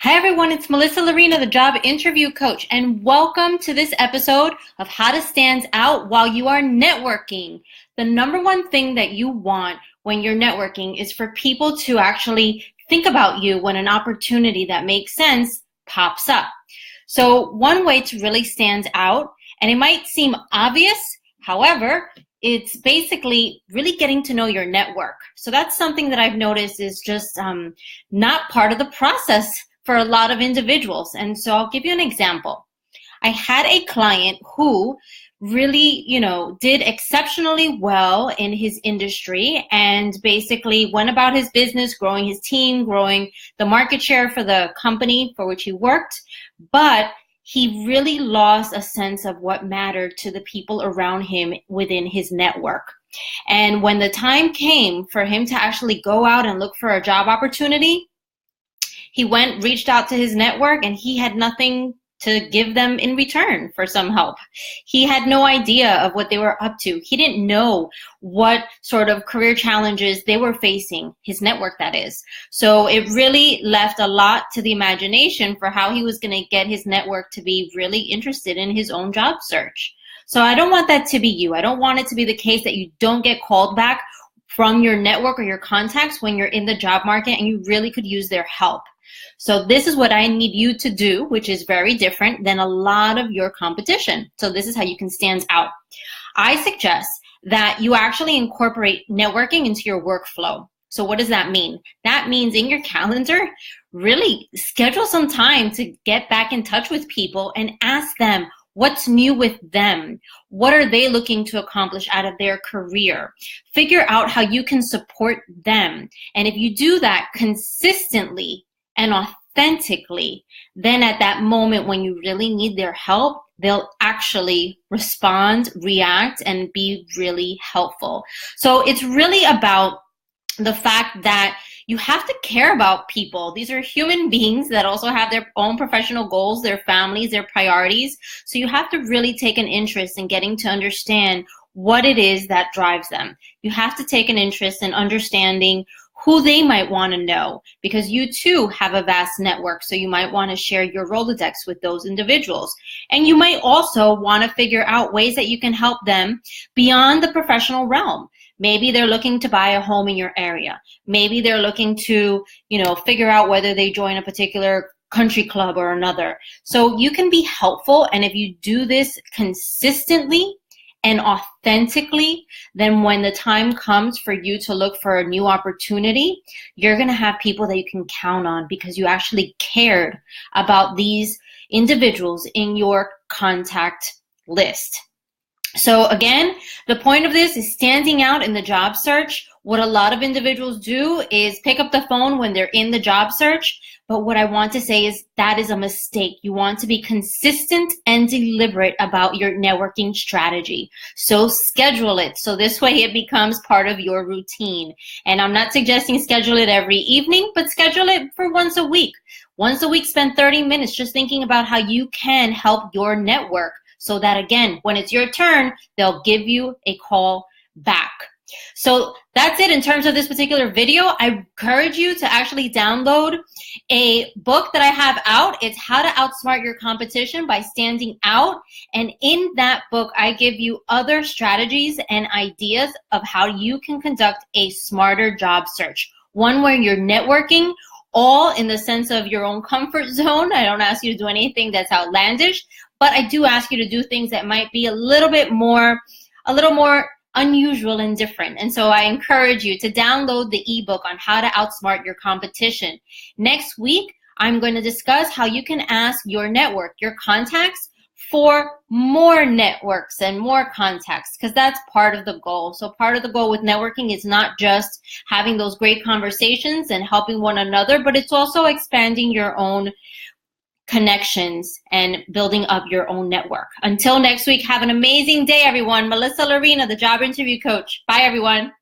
Hi everyone, it's Melissa Lorena, the job interview coach, and welcome to this episode of How to Stand Out While You Are Networking. The number one thing that you want when you're networking is for people to actually think about you when an opportunity that makes sense pops up. So one way to really stand out, and it might seem obvious, however, it's basically really getting to know your network. So that's something that I've noticed is just not part of the process for a lot of individuals. And so I'll give you an example. I had a client who really, did exceptionally well in his industry and basically went about his business, growing his team, growing the market share for the company for which he worked. But he really lost a sense of what mattered to the people around him within his network. And when the time came for him to actually go out and look for a job opportunity, he reached out to his network, and he had nothing to give them in return for some help. He had no idea of what they were up to. He didn't know what sort of career challenges they were facing, his network that is. So it really left a lot to the imagination for how he was going to get his network to be really interested in his own job search. So I don't want that to be you. I don't want it to be the case that you don't get called back from your network or your contacts when you're in the job market and you really could use their help. So this is what I need you to do, which is very different than a lot of your competition. So this is how you can stand out. I suggest that you actually incorporate networking into your workflow. So what does that mean? That means in your calendar, really schedule some time to get back in touch with people and ask them, what's new with them? What are they looking to accomplish out of their career? Figure out how you can support them. And if you do that consistently and authentically, then at that moment when you really need their help, they'll actually respond, react, and be really helpful. So it's really about the fact that you have to care about people. These are human beings that also have their own professional goals, their families, their priorities. So you have to really take an interest in getting to understand what it is that drives them. You have to take an interest in understanding who they might want to know, because you too have a vast network. So you might want to share your Rolodex with those individuals. And you might also want to figure out ways that you can help them beyond the professional realm. Maybe they're looking to buy a home in your area. Maybe they're looking to, figure out whether they join a particular country club or another. So you can be helpful. And if you do this consistently and authentically, then when the time comes for you to look for a new opportunity, you're going to have people that you can count on because you actually cared about these individuals in your contact list. So again, the point of this is standing out in the job search. What a lot of individuals do is pick up the phone when they're in the job search. But what I want to say is that is a mistake. You want to be consistent and deliberate about your networking strategy. So schedule it. So this way it becomes part of your routine. And I'm not suggesting schedule it every evening, but schedule it for once a week. Once a week, spend 30 minutes just thinking about how you can help your network, so that again, when it's your turn, they'll give you a call back. So that's it in terms of this particular video. I encourage you to actually download a book that I have out. It's How to Outsmart Your Competition by Standing Out. And in that book, I give you other strategies and ideas of how you can conduct a smarter job search. One where you're networking, all in the sense of your own comfort zone. I don't ask you to do anything that's outlandish, but I do ask you to do things that might be a little more unusual and different. And so I encourage you to download the ebook on how to outsmart your competition. Next week, I'm going to discuss how you can ask your network, your contacts, for more networks and more contacts, because that's part of the goal. So part of the goal with networking is not just having those great conversations and helping one another, but it's also expanding your own connections and building up your own network. Until next week, have an amazing day, everyone. Melissa Lorena, the job interview coach. Bye, everyone.